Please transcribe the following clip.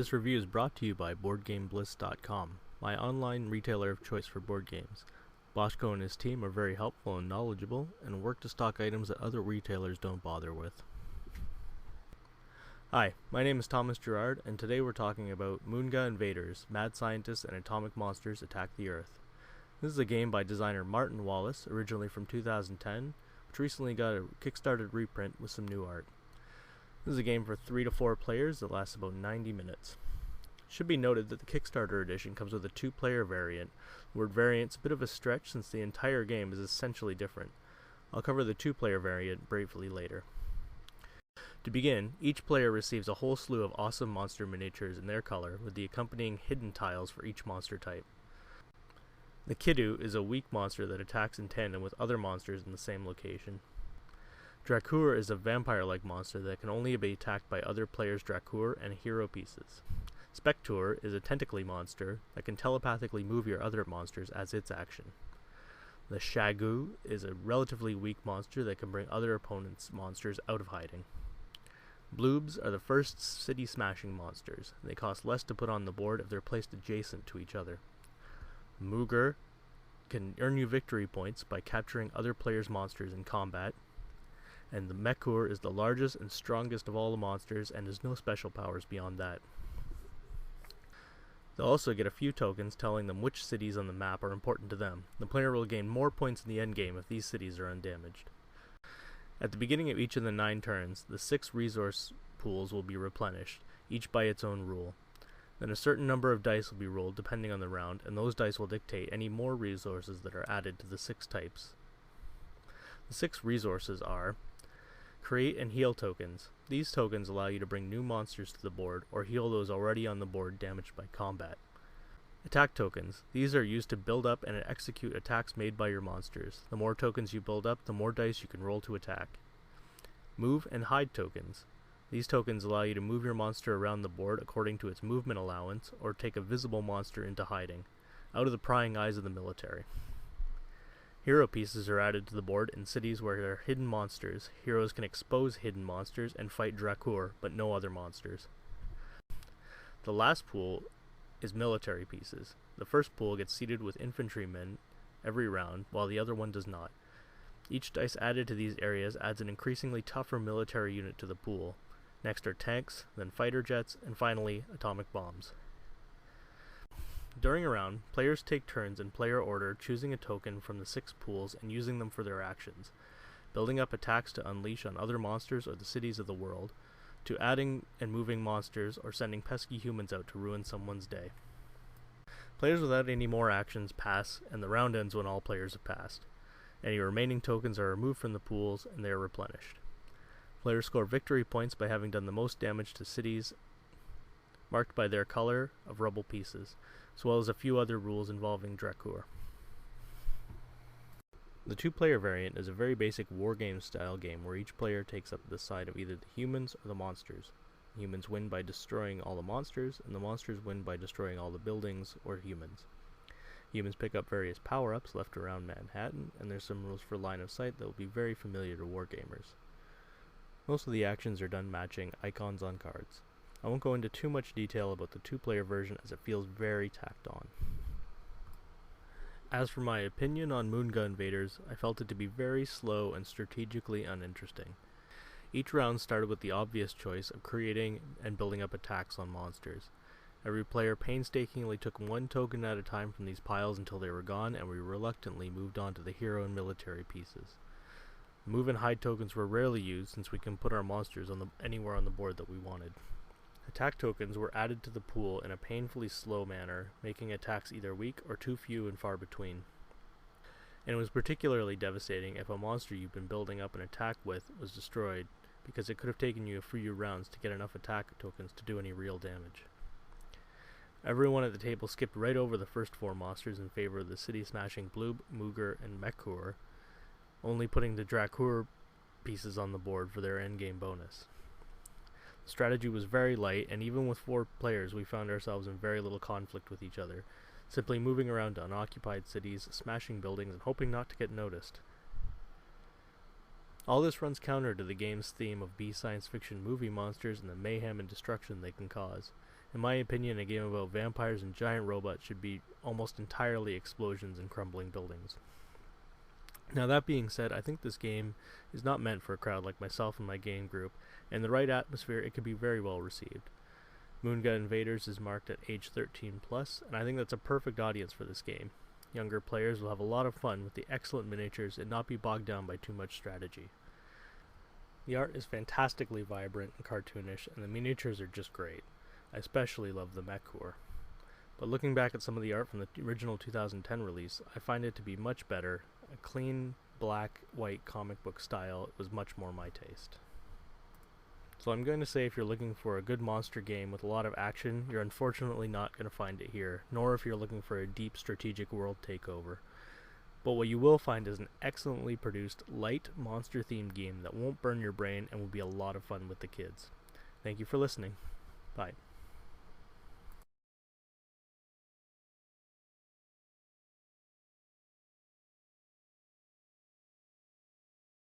This review is brought to you by boardgamebliss.com, my online retailer of choice for board games. Boschko and his team are very helpful and knowledgeable, and work to stock items that other retailers don't bother with. Hi, my name is Thomas Gerard, and today we're talking about Moongha Invaders, Mad Scientists and Atomic Monsters Attack the Earth. This is a game by designer Martin Wallace, originally from 2010, which recently got a Kickstarter reprint with some new art. This is a game for 3 to 4 players that lasts about 90 minutes. It should be noted that the Kickstarter edition comes with a 2-player variant. The word variant's a bit of a stretch since the entire game is essentially different. I'll cover the 2-player variant briefly later. To begin, each player receives a whole slew of awesome monster miniatures in their color with the accompanying hidden tiles for each monster type. The Kiddu is a weak monster that attacks in tandem with other monsters in the same location. Drakur is a vampire-like monster that can only be attacked by other players' Drakur and hero pieces. Spector is a tentacly monster that can telepathically move your other monsters as its action. The Shagu is a relatively weak monster that can bring other opponents' monsters out of hiding. Bloobs are the first city-smashing monsters. They cost less to put on the board if they're placed adjacent to each other. Moongha can earn you victory points by capturing other players' monsters in combat. And the Mekur is the largest and strongest of all the monsters and has no special powers beyond that. They'll also get a few tokens telling them which cities on the map are important to them. The player will gain more points in the endgame if these cities are undamaged. At the beginning of each of the 9 turns, the 6 resource pools will be replenished, each by its own rule. Then a certain number of dice will be rolled depending on the round, and those dice will dictate any more resources that are added to the 6 types. The 6 resources are: create and heal tokens. These tokens allow you to bring new monsters to the board or heal those already on the board damaged by combat. Attack tokens. These are used to build up and execute attacks made by your monsters. The more tokens you build up, the more dice you can roll to attack. Move and hide tokens. These tokens allow you to move your monster around the board according to its movement allowance or take a visible monster into hiding, out of the prying eyes of the military. Hero pieces are added to the board in cities where there are hidden monsters. Heroes can expose hidden monsters and fight Drakur, but no other monsters. The last pool is military pieces. The first pool gets seeded with infantrymen every round, while the other one does not. Each dice added to these areas adds an increasingly tougher military unit to the pool. Next are tanks, then fighter jets, and finally atomic bombs. During a round, players take turns in player order choosing a token from the 6 pools and using them for their actions, building up attacks to unleash on other monsters or the cities of the world, to adding and moving monsters or sending pesky humans out to ruin someone's day. Players without any more actions pass, and the round ends when all players have passed. Any remaining tokens are removed from the pools and they are replenished. Players score victory points by having done the most damage to cities marked by their color of rubble pieces, as well as a few other rules involving Drakur. The 2-player variant is a very basic wargame style game where each player takes up the side of either the humans or the monsters. The humans win by destroying all the monsters, and the monsters win by destroying all the buildings or humans. Humans pick up various power-ups left around Manhattan, and there's some rules for line of sight that will be very familiar to wargamers. Most of the actions are done matching icons on cards. I won't go into too much detail about the 2-player version as it feels very tacked on. As for my opinion on Moongha Invaders, I felt it to be very slow and strategically uninteresting. Each round started with the obvious choice of creating and building up attacks on monsters. Every player painstakingly took 1 token at a time from these piles until they were gone, and we reluctantly moved on to the hero and military pieces. Move and hide tokens were rarely used since we can put our monsters anywhere on the board that we wanted. Attack tokens were added to the pool in a painfully slow manner, making attacks either weak or too few and far between. And it was particularly devastating if a monster you've been building up an attack with was destroyed, because it could have taken you a few rounds to get enough attack tokens to do any real damage. Everyone at the table skipped right over the first 4 monsters in favor of the city-smashing Bloob, Moongha, and Mekur, only putting the Drakur pieces on the board for their endgame bonus. The strategy was very light, and even with 4 players we found ourselves in very little conflict with each other, simply moving around to unoccupied cities, smashing buildings, and hoping not to get noticed. All this runs counter to the game's theme of B science fiction movie monsters and the mayhem and destruction they can cause. In my opinion, a game about vampires and giant robots should be almost entirely explosions and crumbling buildings. Now that being said, I think this game is not meant for a crowd like myself and my game group, and in the right atmosphere it could be very well received. Moongha Invaders is marked at age 13+, and I think that's a perfect audience for this game. Younger players will have a lot of fun with the excellent miniatures and not be bogged down by too much strategy. The art is fantastically vibrant and cartoonish, and the miniatures are just great. I especially love the Mechur. But looking back at some of the art from the original 2010 release, I find it to be much better. A clean, black-white comic book style was much more my taste. So I'm going to say if you're looking for a good monster game with a lot of action, you're unfortunately not going to find it here, nor if you're looking for a deep strategic world takeover. But what you will find is an excellently produced, light, monster-themed game that won't burn your brain and will be a lot of fun with the kids. Thank you for listening. Bye.